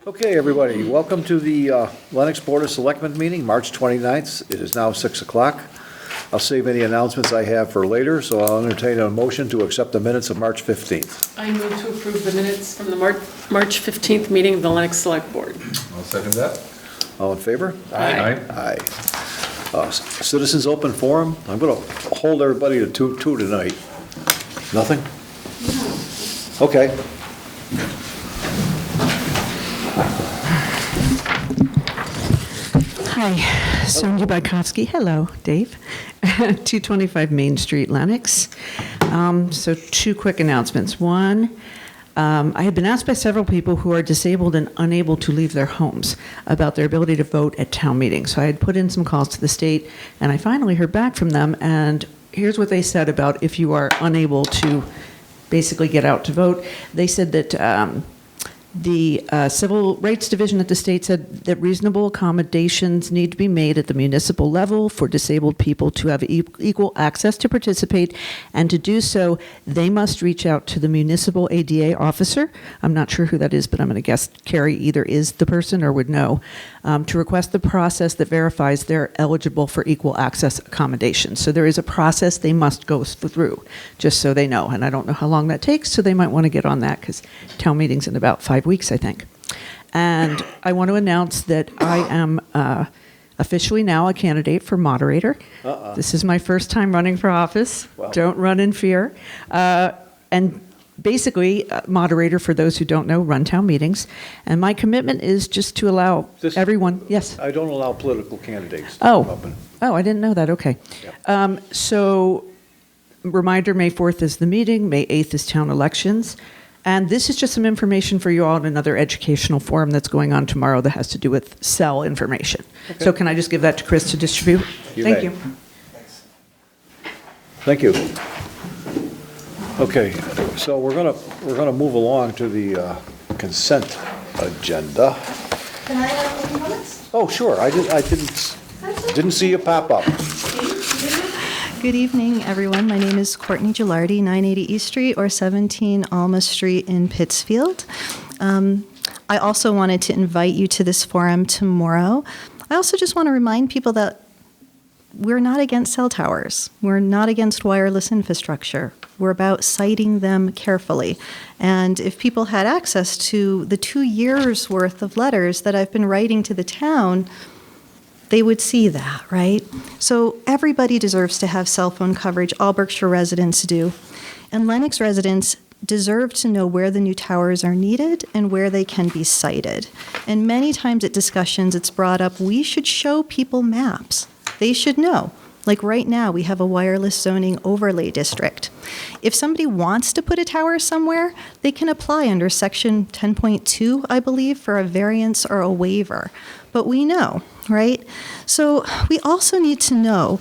Okay, everybody, welcome to the Lenox Board of Selectmen meeting, March 29th. It is now 6 o'clock. I'll save any announcements I have for later, so I'll entertain a motion to accept the minutes of March 15th. I move to approve the minutes from the March 15th meeting of the Lenox Select Board. I'll second that. All in favor? Aye. Aye. Citizens Open Forum, I'm going to hold everybody to two tonight. Nothing? Okay. Hi, Sonia Bajkowski. Hello, Dave. 225 Main Street, Lenox. So two quick announcements. One, I had been asked by several people who are disabled and unable to leave their homes about their ability to vote at town meetings. So I had put in some calls to the state, and I finally heard back from them, and here's what they said about if you are unable to basically get out to vote. They said that the Civil Rights Division at the state said that reasonable accommodations need to be made at the municipal level for disabled people to have equal access to participate, and to do so, they must reach out to the municipal ADA officer. I'm not sure who that is, but I'm going to guess Carrie either is the person or would know, to request the process that verifies they're eligible for equal access accommodations. So there is a process they must go through, just so they know. And I don't know how long that takes, so they might want to get on that because town meeting's in about 5 weeks, I think. And I want to announce that I am officially now a candidate for moderator. This is my first time running for office. Wow. Don't run in fear. And basically, moderator, for those who don't know, run town meetings. And my commitment is just to allow everyone, yes? I don't allow political candidates to Oh. come up and... Oh, I didn't know that, okay. Yeah. So, reminder, May 4th is the meeting, May 8th is town elections. And this is just some information for you all in another educational forum that's going on tomorrow that has to do with cell information. Okay. So can I just give that to Chris to distribute? You Thank may. you. Thank you. Okay, so we're gonna move along to the consent agenda. Can I have any comments? Oh, sure, I didn't see you pop up. Good evening, everyone. My name is Courtney Gilardi, 980 East Street or 17 Alma Street in Pittsfield. I also wanted to invite you to this forum tomorrow. I also just want to remind people that we're not against cell towers. We're not against wireless infrastructure. We're about citing them carefully. And if people had access to the 2 years' worth of letters that I've been writing to the town, they would see that, right? So everybody deserves to have cell phone coverage. All Berkshire residents do. And Lenox residents deserve to know where the new towers are needed and where they can be sited. And many times at discussions, it's brought up, we should show people maps. They should know. Like right now, we have a wireless zoning overlay district. If somebody wants to put a tower somewhere, they can apply under section 10.2, I believe, for a variance or a waiver. But we know, right? So we also need to know,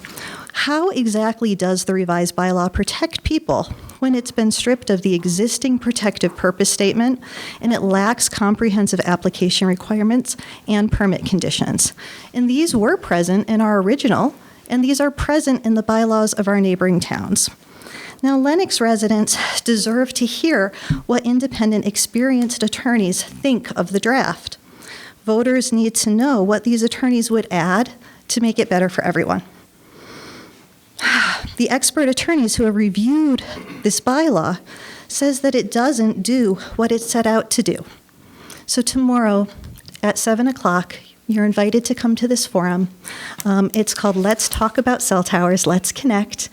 how exactly does the revised bylaw protect people when it's been stripped of the existing protective purpose statement and it lacks comprehensive application requirements and permit conditions? And these were present in our original, and these are present in the bylaws of our neighboring towns. Now, Lenox residents deserve to hear what independent, experienced attorneys think of the draft. Voters need to know what these attorneys would add to make it better for everyone. The expert attorneys who have reviewed this bylaw says that it doesn't do what it set out to do. So tomorrow at 7 o'clock, you're invited to come to this forum. It's called Let's Talk About Cell Towers, Let's Connect,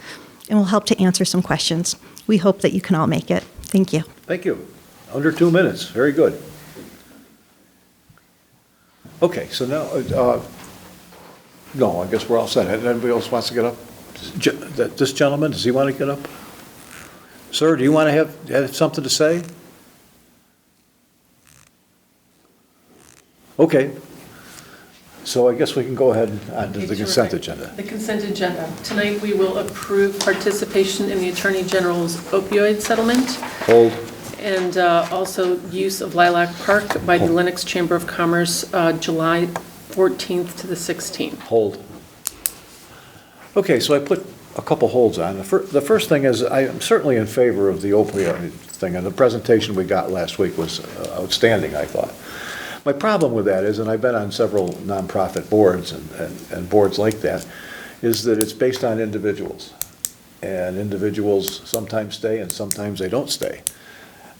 and we'll help to answer some questions. We hope that you can all make it. Thank you. Thank you. Under 2 minutes, very good. Okay, so now, no, I guess we're all set. Anybody else wants to get up? This gentleman, does he want to get up? Sir, do you want to have something to say? Okay. So I guess we can go ahead on to the consent agenda. The consent agenda. Tonight, we will approve participation in the Attorney General's opioid settlement. Hold. And also use of Lilac Park by the Lenox Chamber of Commerce, July 14th to the 16th. Hold. Okay, so I put a couple holds on. The first thing is I am certainly in favor of the opioid thing, and the presentation we got last week was outstanding, I thought. My problem with that is, and I've been on several nonprofit boards and boards like that, is that it's based on individuals. And individuals sometimes stay and sometimes they don't stay.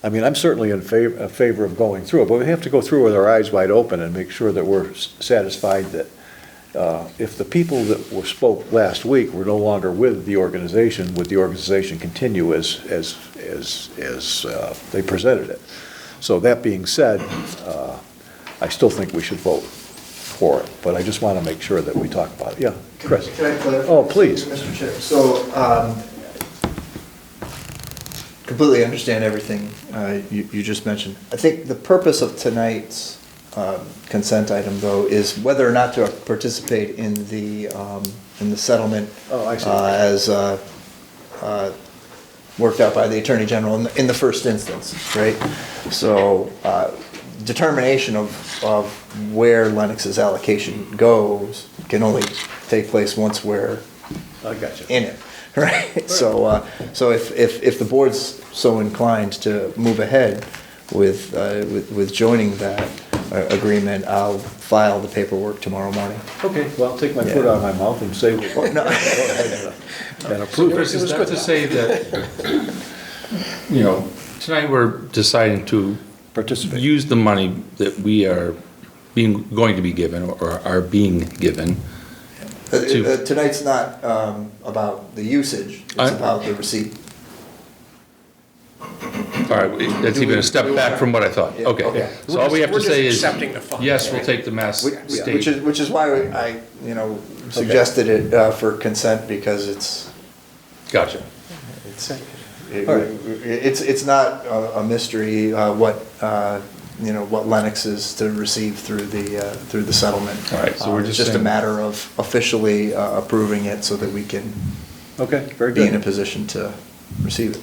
I mean, I'm certainly in favor of going through it, but we have to go through with our eyes wide open and make sure that we're satisfied that if the people that spoke last week were no longer with the organization, would the organization continue as they presented it? So that being said, I still think we should vote for it, but I just want to make sure that we talk about it. Yeah, Chris? Can I clarify? Oh, please. Mr. Chair, so, completely understand everything you just mentioned. I think the purpose of tonight's consent item, though, is whether or not to participate in the settlement. Oh, I see. As worked out by the Attorney General in the first instance, right? So, determination of where Lennox's allocation goes can only take place once we're I got you. in it, right? So if the board's so inclined to move ahead with joining that agreement, I'll file the paperwork tomorrow morning. Okay, well, I'll take my foot out of my mouth and say, go ahead and approve it. Chris, It is was that good. to say that, tonight we're deciding to Participate. use the money that we are going to be given or are being given? Tonight's not about the usage, it's about the receipt. All right, that's even a step back from what I thought. Yeah. Okay. So all we have to We're just say is, accepting the funds, yes, we'll right? take the Mass Which State. is why I suggested it for consent, because it's Gotcha. it's not a mystery what Lennox is to receive through the settlement. All right, so we're It's just just a saying- matter of officially approving it so that we can Okay, very be in a good. position to receive it.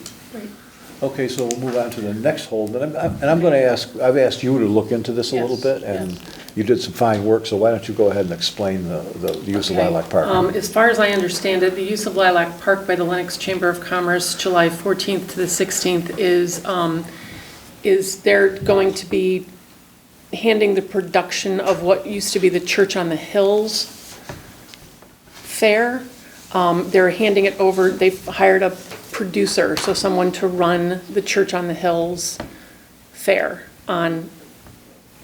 Okay, so we'll move on to the next hold, and I'm going to ask, I've asked you to look into this a little Yes, bit, and yes. you did some fine work, so why don't you go ahead and explain the use of Okay. Lilac Park? As far as I understand it, the use of Lilac Park by the Lenox Chamber of Commerce, July 14th to the 16th, is they're going to be handing the production of what used to be the Church on the Hills fair. They're handing it over, they've hired a producer, so someone to run the Church on the Hills fair on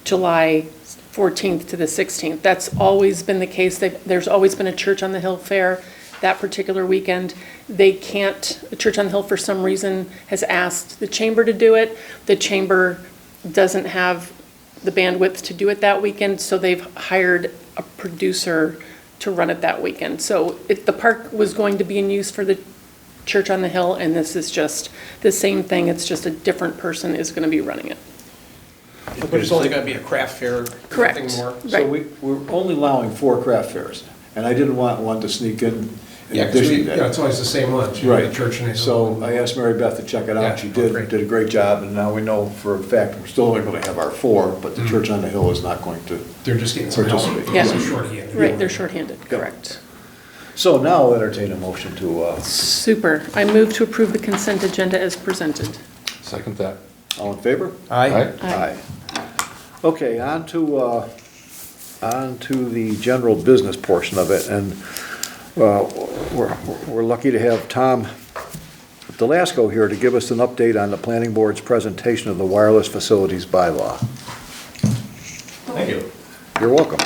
July 14th to the 16th. That's always been the case. There's always been a Church on the Hill fair that particular weekend. The Church on the Hill for some reason has asked the chamber to do it. The chamber doesn't have the bandwidth to do it that weekend, so they've hired a producer to run it that weekend. So the park was going to be in use for the Church on the Hill, and this is just the same thing. It's just a different person is going to be running it. But it's only gonna be a craft fair, Correct. nothing more. So Right. we're only allowing 4 craft fairs, and I didn't want one to sneak in Yeah, because addition to that. it's always the same ones. You Right. know, the church and the. So I asked Mary Beth to check it Yeah, out. She great. did a great job, and now we know for a fact we're still only going to have our 4, but Mm-hmm. the Church on the Hill is not going to. They're just getting some help. Participate. Yeah. Some shorthand. Right, they're shorthanded, correct. So now I'll entertain a motion to, Super. I move to approve the consent agenda as presented. Second that. all in favor? Aye. Aye. Okay, on to the general business portion of it, and we're lucky to have Tom Delasco here to give us an update on the planning board's presentation of the wireless facilities bylaw. Thank you. You're welcome.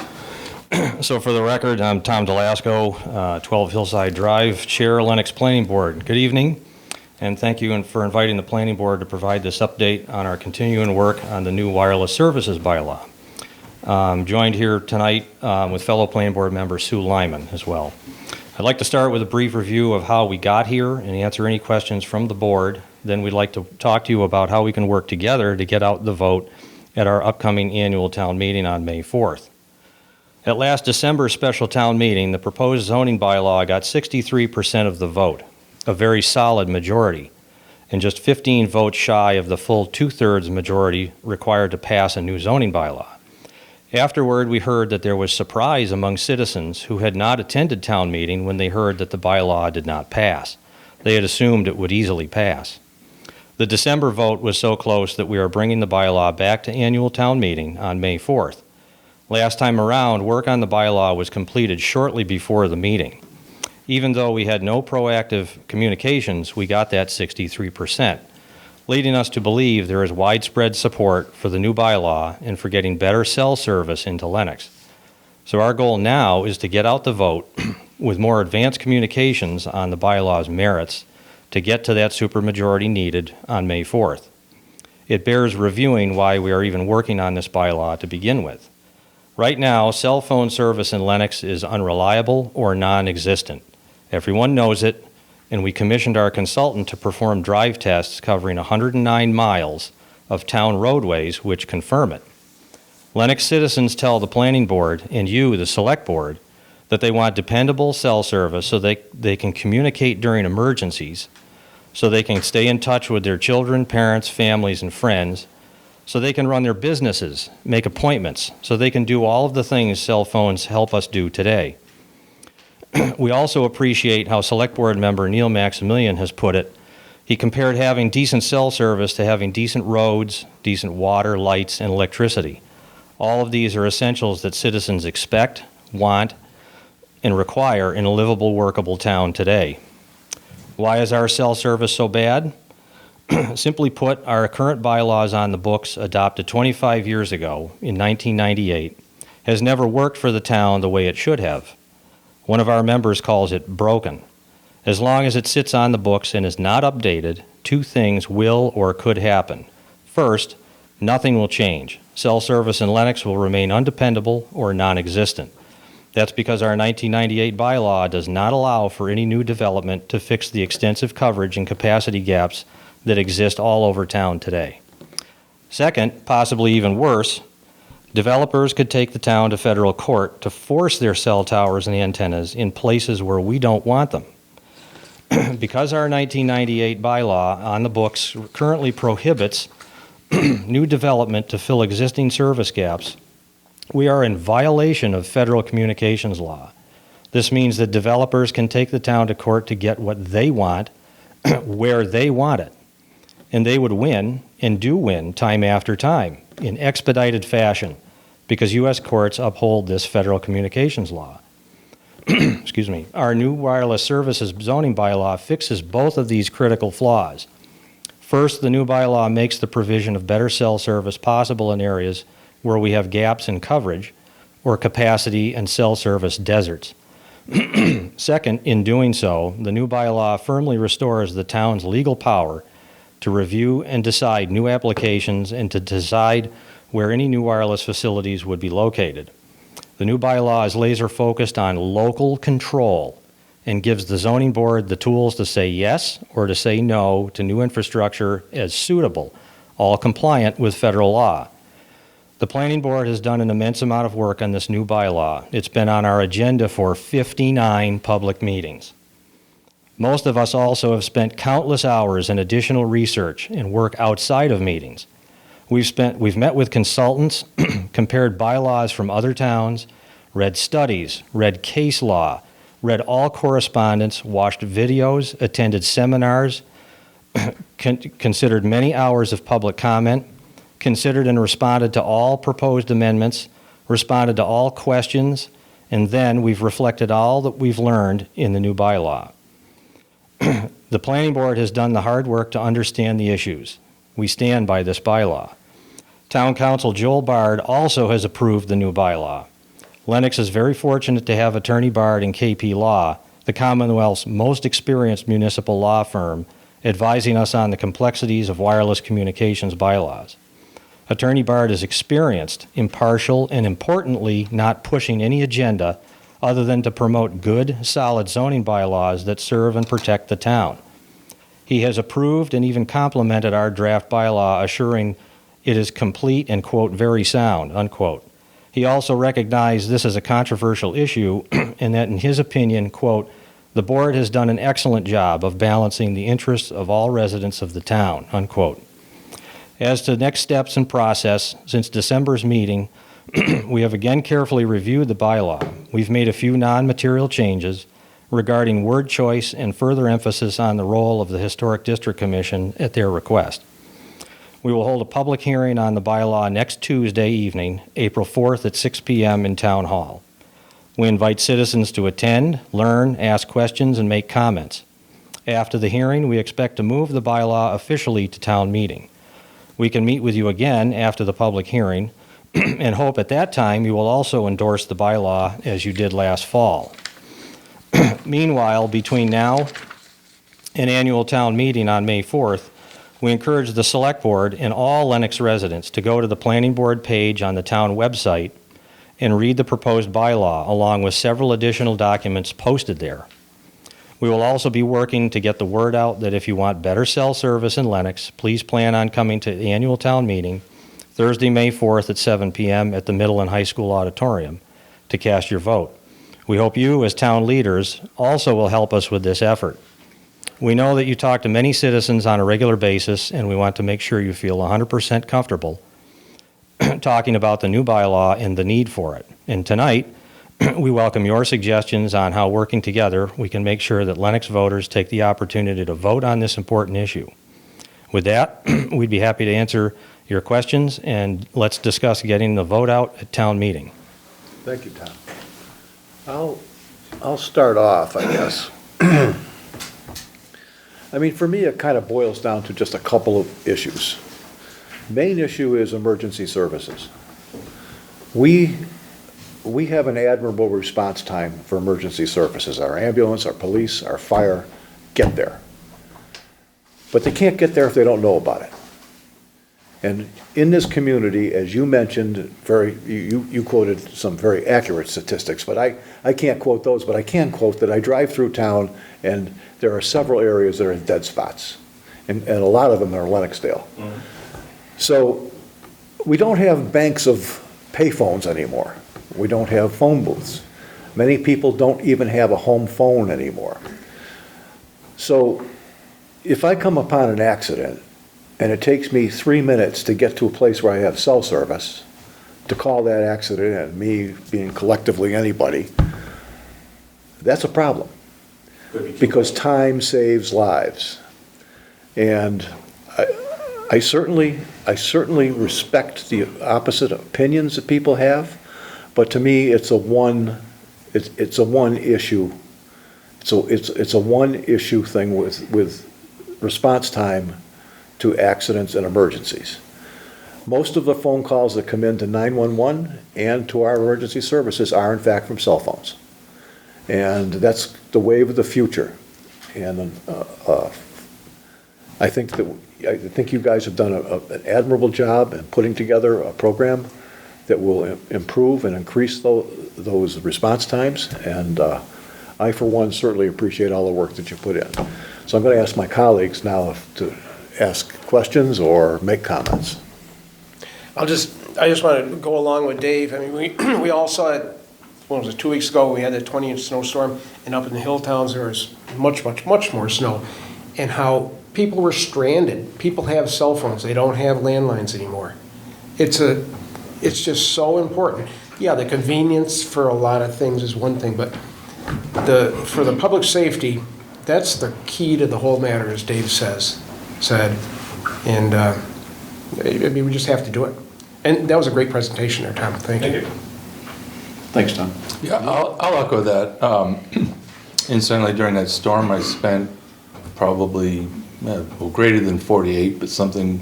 So for the record, I'm Tom Delasco, 12 Hillside Drive, Chair, Lenox Planning Board. Good evening, and thank you for inviting the Planning Board to provide this update on our continuing work on the new wireless services bylaw. I'm joined here tonight with fellow Planning Board member Sue Lyman as well. I'd like to start with a brief review of how we got here and answer any questions from the board. Then we'd like to talk to you about how we can work together to get out the vote at our upcoming annual town meeting on May 4th. At last December's special town meeting, the proposed zoning bylaw got 63% of the vote, a very solid majority, and just 15 votes shy of the full 2/3 majority required to pass a new zoning bylaw. Afterward, we heard that there was surprise among citizens who had not attended town meeting when they heard that the bylaw did not pass. They had assumed it would easily pass. The December vote was so close that we are bringing the bylaw back to annual town meeting on May 4th. Last time around, work on the bylaw was completed shortly before the meeting. Even though we had no proactive communications, we got that 63%, leading us to believe there is widespread support for the new bylaw and for getting better cell service into Lenox. So our goal now is to get out the vote with more advanced communications on the bylaw's merits to get to that supermajority needed on May 4th. It bears reviewing why we are even working on this bylaw to begin with. Right now, cell phone service in Lenox is unreliable or non-existent. Everyone knows it, and we commissioned our consultant to perform drive tests covering 109 miles of town roadways which confirm it. Lenox citizens tell the planning board and you, the select board, that they want dependable cell service so they can communicate during emergencies, so they can stay in touch with their children, parents, families, and friends, so they can run their businesses, make appointments, so they can do all of the things cell phones help us do today. We also appreciate how Select Board member Neil Maximilian has put it. He compared having decent cell service to having decent roads, decent water, lights, and electricity. All of these are essentials that citizens expect, want, and require in a livable, workable town today. Why is our cell service so bad? Simply put, our current bylaws on the books, adopted 25 years ago in 1998, has never worked for the town the way it should have. One of our members calls it broken. As long as it sits on the books and is not updated, two things will or could happen. First, nothing will change. Cell service in Lenox will remain undependable or non-existent. That's because our 1998 bylaw does not allow for any new development to fix the extensive coverage and capacity gaps that exist all over town today. Second, possibly even worse, developers could take the town to federal court to force their cell towers and antennas in places where we don't want them. Because our 1998 bylaw on the books currently prohibits new development to fill existing service gaps, we are in violation of federal communications law. This means that developers can take the town to court to get what they want, where they want it. And they would win, and do win, time after time, in expedited fashion, because U.S. courts uphold this federal communications law. Excuse me. Our new wireless services zoning bylaw fixes both of these critical flaws. First, the new bylaw makes the provision of better cell service possible in areas where we have gaps in coverage or capacity and cell service deserts. Second, in doing so, the new bylaw firmly restores the town's legal power to review and decide new applications and to decide where any new wireless facilities would be located. The new bylaw is laser focused on local control and gives the zoning board the tools to say yes or to say no to new infrastructure as suitable, all compliant with federal law. The planning board has done an immense amount of work on this new bylaw. It's been on our agenda for 59 public meetings. Most of us also have spent countless hours in additional research and work outside of meetings. We've met with consultants, compared bylaws from other towns, read studies, read case law, read all correspondence, watched videos, attended seminars, considered many hours of public comment, considered and responded to all proposed amendments, responded to all questions, and then we've reflected all that we've learned in the new bylaw. The planning board has done the hard work to understand the issues. We stand by this bylaw. Town Council Joel Bard also has approved the new bylaw. Lenox is very fortunate to have Attorney Bard and KP Law, the Commonwealth's most experienced municipal law firm, advising us on the complexities of wireless communications bylaws. Attorney Bard is experienced, impartial, and importantly, not pushing any agenda other than to promote good, solid zoning bylaws that serve and protect the town. He has approved and even complimented our draft bylaw, assuring it is complete and, quote, very sound, unquote. He also recognized this as a controversial issue and that, in his opinion, quote, the board has done an excellent job of balancing the interests of all residents of the town, unquote. As to next steps and process, since December's meeting, we have again carefully reviewed the bylaw. We've made a few non-material changes, regarding word choice and further emphasis on the role of the Historic District Commission at their request. We will hold a public hearing on the bylaw next Tuesday evening, April 4th at 6 p.m. in Town Hall. We invite citizens to attend, learn, ask questions, and make comments. After the hearing, we expect to move the bylaw officially to town meeting. We can meet with you again after the public hearing and hope at that time you will also endorse the bylaw as you did last fall. Meanwhile, between now and annual town meeting on May 4th, we encourage the Select Board and all Lenox residents to go to the Planning Board page on the town website and read the proposed bylaw, along with several additional documents posted there. We will also be working to get the word out that if you want better cell service in Lenox, please plan on coming to the annual town meeting Thursday, May 4th at 7 p.m. at the Middle and High School Auditorium to cast your vote. We hope you, as town leaders, also will help us with this effort. We know that you talk to many citizens on a regular basis, and we want to make sure you feel 100% comfortable talking about the new bylaw and the need for it. And tonight, we welcome your suggestions on how, working together, we can make sure that Lenox voters take the opportunity to vote on this important issue. With that, we'd be happy to answer your questions, and let's discuss getting the vote out at town meeting. Thank you, Tom. I'll start off, I guess. I mean, for me, it kind of boils down to just a couple of issues. Main issue is emergency services. We have an admirable response time for emergency services. Our ambulance, our police, our fire get there. But they can't get there if they don't know about it. And in this community, as you mentioned, you quoted some very accurate statistics, but I can't quote those, but I can quote that I drive through town and there are several areas that are in dead spots. And a lot of them are Lenoxdale. Mm-hmm. So we don't have banks of payphones anymore. We don't have phone booths. Many people don't even have a home phone anymore. So if I come upon an accident and it takes me 3 minutes to get to a place where I have cell service, to call that accident, and me being collectively anybody, that's a problem. Because time saves lives. And I certainly respect the opposite opinions that people have, but to me, it's a one issue. So it's a one issue thing with response time to accidents and emergencies. Most of the phone calls that come into 911 and to our emergency services are in fact from cell phones. And that's the wave of the future. And I think you guys have done an admirable job in putting together a program that will improve and increase those response times. And I, for one, certainly appreciate all the work that you put in. So I'm going to ask my colleagues now to ask questions or make comments. I just want to go along with Dave. I mean, we all saw it, what was it, 2 weeks ago, we had that 20-inch snowstorm, and up in the hill towns, there was much, much, much more snow, and how people were stranded. People have cell phones. They don't have landlines anymore. It's just so important. Yeah, the convenience for a lot of things is one thing, but for the public safety, that's the key to the whole matter, as Dave said. And I mean, we just have to do it. And that was a great presentation there, Tom. Thank you. Thanks, Tom. Yeah, I'll echo that. Incidentally, during that storm, I spent probably greater than 48, but something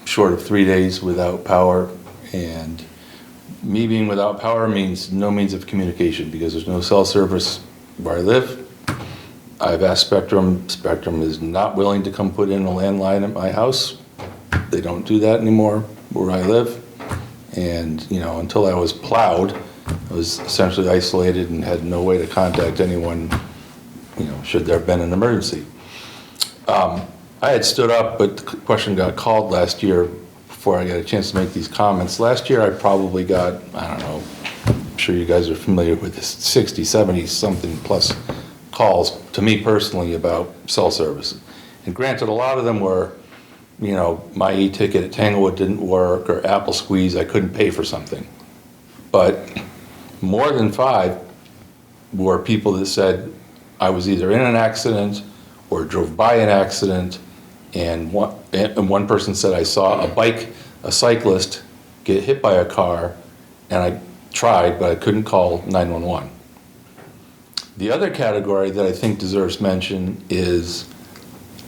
short of 3 days without power. And me being without power means no means of communication because there's no cell service where I live. I've asked Spectrum. Spectrum is not willing to come put in a landline at my house. They don't do that anymore where I live. And, until I was plowed, I was essentially isolated and had no way to contact anyone, should there have been an emergency. I had stood up, but the question got called last year before I got a chance to make these comments. Last year I probably got, I don't know, I'm sure you guys are familiar with this, 60, 70 something plus calls to me personally about cell service. And granted, a lot of them were, my e-ticket at Tanglewood didn't work, or Apple Squeeze, I couldn't pay for something. But more than 5 were people that said, I was either in an accident or drove by an accident, and one person said, I saw a cyclist get hit by a car, and I tried, but I couldn't call 911. The other category that I think deserves mention is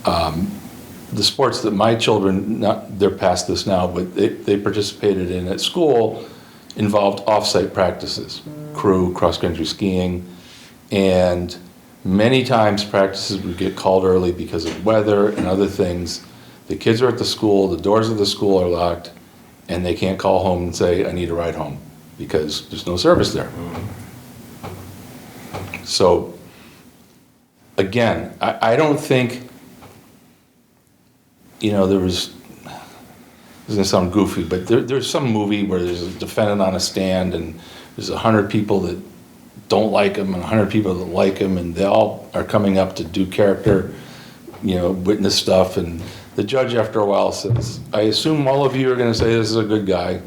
the sports that my children, they're past this now, but they participated in at school involved off-site practices, crew, cross-country skiing, and many times practices would get called early because of weather and other things. The kids are at the school, the doors of the school are locked, and they can't call home and say, I need a ride home, because there's no service there. So, again, I don't think, this is gonna sound goofy, but there's some movie where there's a defendant on a stand and there's 100 people that don't like him and 100 people that like him, and they all are coming up to do character, witness stuff, and the judge after a while says, I assume all of you are gonna say this is a good guy,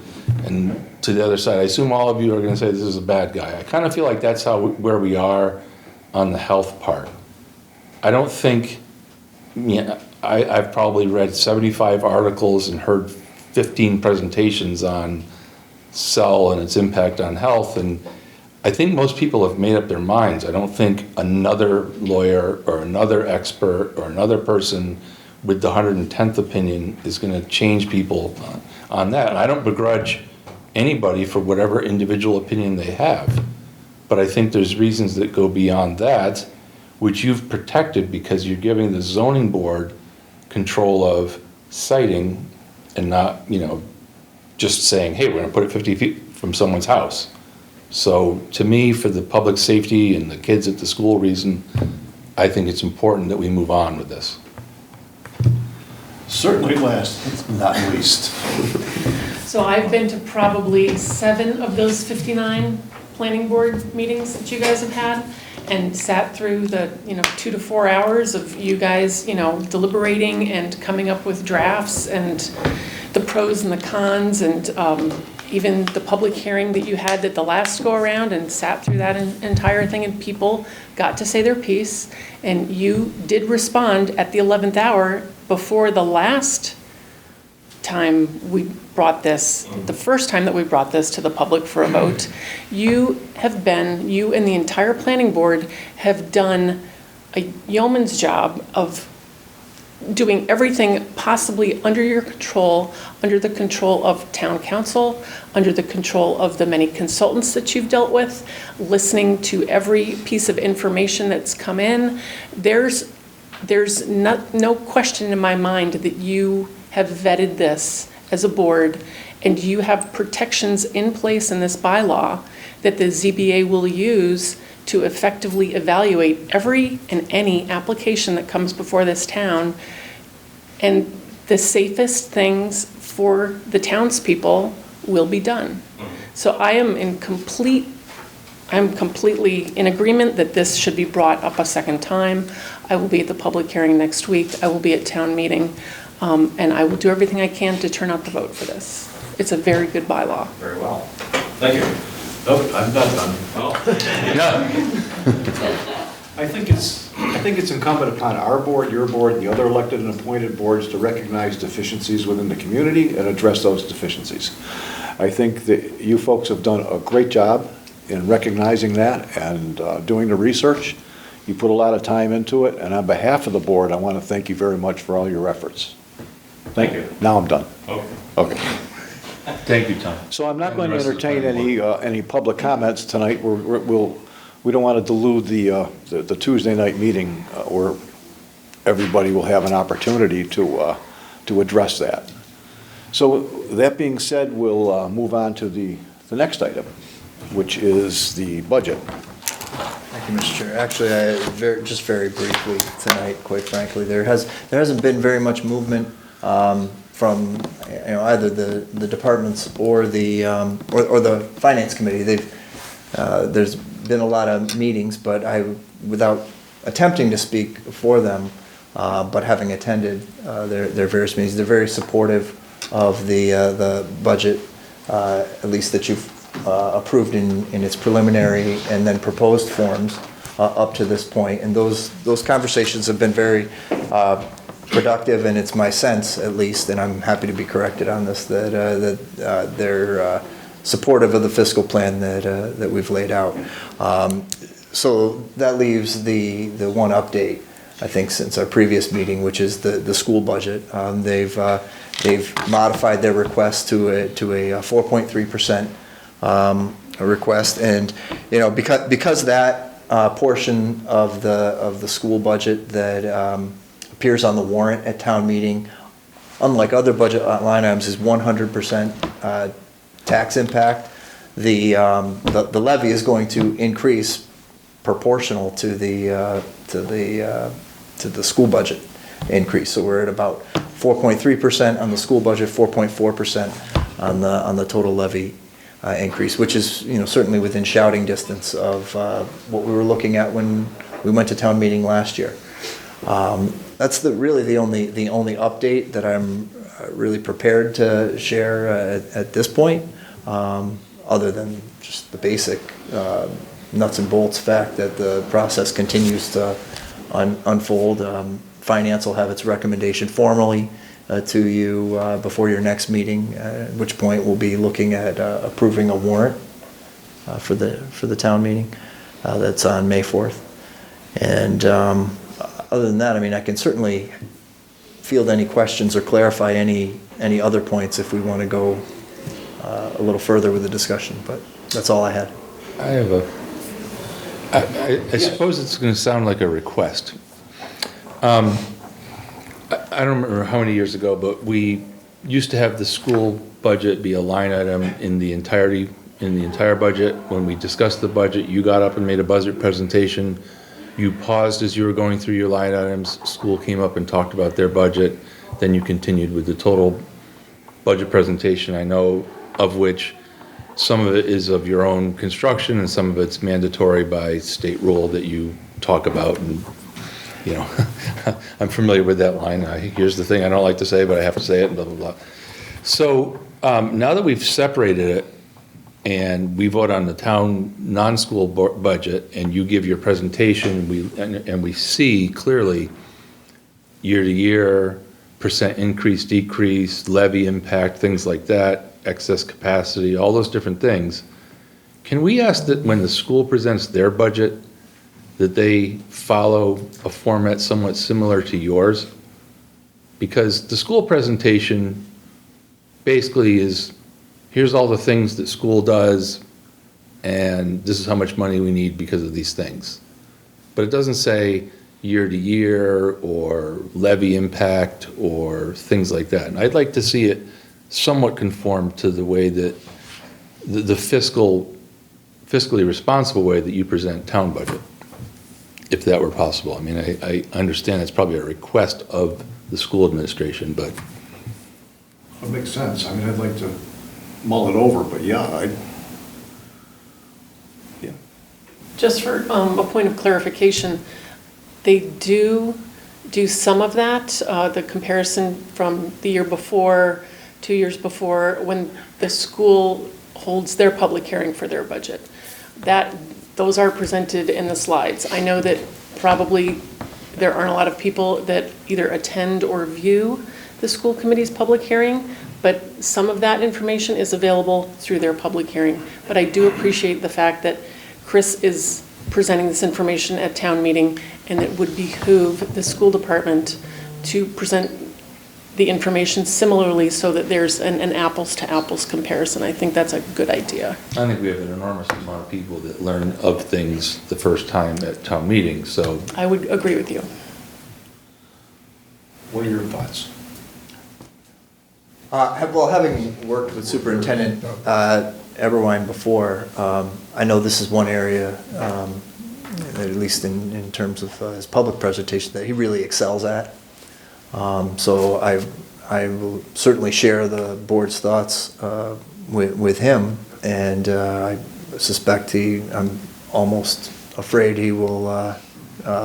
and to the other side, I assume all of you are gonna say this is a bad guy. I kind of feel like that's where we are on the health part. I don't think, I've probably read 75 articles and heard 15 presentations on cell and its impact on health, and I think most people have made up their minds. I don't think another lawyer or another expert or another person with the 110th opinion is going to change people on that. And I don't begrudge anybody for whatever individual opinion they have, but I think there's reasons that go beyond that, which you've protected because you're giving the zoning board control of siting and not, just saying, hey, we're going to put it 50 feet from someone's house. So to me, for the public safety and the kids at the school reason, I think it's important that we move on with this. Certainly last, not least. So I've been to probably 7 of those 59 planning board meetings that you guys have had, and sat through the, 2 to 4 hours of you guys, deliberating and coming up with drafts and the pros and the cons, and even the public hearing that you had at the last go around, and sat through that entire thing, and people got to say their piece, and you did respond at the 11th hour before the last time we brought this, the first time that we brought this to the public for a vote. You and the entire planning board have done a yeoman's job of doing everything possibly under your control, under the control of town council, under the control of the many consultants that you've dealt with, listening to every piece of information that's come in. There's no question in my mind that you have vetted this as a board, and you have protections in place in this bylaw that the ZBA will use to effectively evaluate every and any application that comes before this town, and the safest things for the townspeople will be done. So I'm completely in agreement that this should be brought up a second time. I will be at the public hearing next week. I will be at town meeting, and I will do everything I can to turn out the vote for this. It's a very good bylaw. Very well. Thank you. Nope, I'm not done. I think it's incumbent upon our board, your board, and the other elected and appointed boards to recognize deficiencies within the community and address those deficiencies. I think that you folks have done a great job in recognizing that and doing the research. You put a lot of time into it, and on behalf of the board, I want to thank you very much for all your efforts. Thank you. Now I'm done. Okay. Thank you, Tom. So I'm not going to entertain any public comments tonight. We don't want to delude the Tuesday night meeting where everybody will have an opportunity to address that. So that being said, we'll move on to the next item, which is the budget. Thank you, Mr. Chair. Actually, just very briefly tonight, quite frankly, there hasn't been very much movement from either the departments or the finance committee. There's been a lot of meetings, but without attempting to speak for them, but having attended their various meetings, they're very supportive of the budget, at least that you've approved in its preliminary and then proposed forms. up to this point. And those conversations have been very productive, and it's my sense, at least, and I'm happy to be corrected on this, that they're supportive of the fiscal plan that we've laid out. So that leaves the one update, I think, since our previous meeting, which is the school budget. They've modified their request to a 4.3% request, and because that portion of the school budget that appears on the warrant at town meeting, unlike other budget line items, is 100% tax impact. The levy is going to increase proportional to the school budget increase. So we're at about 4.3% on the school budget, 4.4% on the total levy increase, which is certainly within shouting distance of what we were looking at when we went to town meeting last year. That's really the only update that I'm really prepared to share at this point, other than just the basic nuts and bolts fact that the process continues to unfold. Finance will have its recommendation formally to you before your next meeting, at which point we'll be looking at approving a warrant for the town meeting that's on May 4th. And other than that, I mean, I can certainly field any questions or clarify any other points if we want to go a little further with the discussion, but that's all I had. I suppose it's going to sound like a request. I don't remember how many years ago, but we used to have the school budget be a line item in the entire budget. When we discussed the budget, you got up and made a budget presentation. You paused as you were going through your line items. School came up and talked about their budget. Then you continued with the total budget presentation, I know of which some of it is of your own construction and some of it's mandatory by state rule that you talk about. And I'm familiar with that line. Here's the thing I don't like to say, but I have to say it, and blah, blah, blah. So now that we've separated it and we vote on the town non-school budget and you give your presentation, and we see clearly year to year, percent increase, decrease, levy impact, things like that, excess capacity, all those different things. Can we ask that when the school presents their budget, that they follow a format somewhat similar to yours? Because the school presentation basically is, here's all the things that school does, and this is how much money we need because of these things. But it doesn't say year to year or levy impact or things like that. And I'd like to see it somewhat conform to the way that the fiscally responsible way that you present town budget, if that were possible. I mean, I understand it's probably a request of the school administration, but. It makes sense. I mean, I'd like to mull it over, but yeah. Just for a point of clarification, they do some of that, the comparison from the year before, 2 years before, when the school holds their public hearing for their budget. Those are presented in the slides. I know that probably there aren't a lot of people that either attend or view the school committee's public hearing, but some of that information is available through their public hearing. But I do appreciate the fact that Chris is presenting this information at town meeting, and it would behoove the school department to present the information similarly so that there's an apples to apples comparison. I think that's a good idea. I think we have an enormous amount of people that learn of things the first time at town meetings, so. I would agree with you. What are your thoughts? Well, having worked with Superintendent Eberwein before, I know this is one area, at least in terms of his public presentation, that he really excels at. So I will certainly share the board's thoughts with him, and I suspect I'm almost afraid he will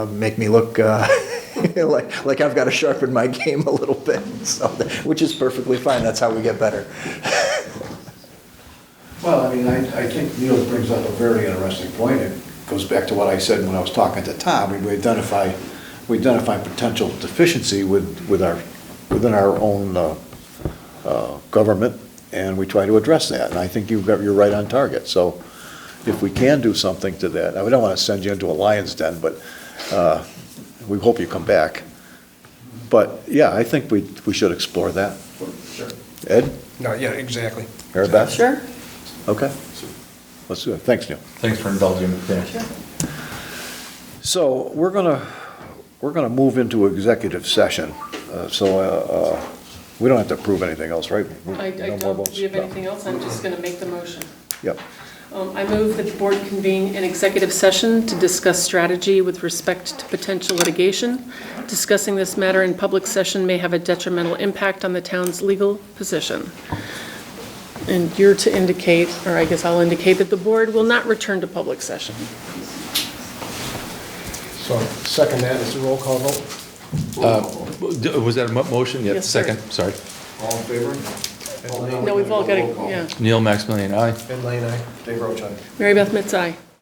make me look like I've got to sharpen my game a little bit, so which is perfectly fine. That's how we get better. Well, I mean, I think Neil brings up a very interesting point. goes back to what I said when I was talking to Tom, we identify potential deficiency within our own government, and we try to address that, and I think you're right on target. So if we can do something to that, we don't want to send you into a lion's den, but we hope you come back. But, yeah, I think we should explore that. Sure. Ed? No, yeah, exactly. Mary Beth? Sure. Okay. Let's do it. Thanks, Neil. Thanks for indulging me there. So we're gonna move into executive session. We don't have to approve anything else, right? I No more don't, votes? do you have No. anything else? I'm just going to make the motion. Yep. I move that the board convene an executive session to discuss strategy with respect to potential litigation. Discussing this matter in public session may have a detrimental impact on the town's legal position. And you're to indicate, or I guess I'll indicate, that the board will not return to public session. So second that, is a roll call vote? Was that a motion? Yeah, Yes, sir. second, sorry. All in favor? No, we've all got to, yeah. Neil Maximilian, aye. Ed Lane, aye. Dave Roach, aye. Mary Beth Mitz, aye.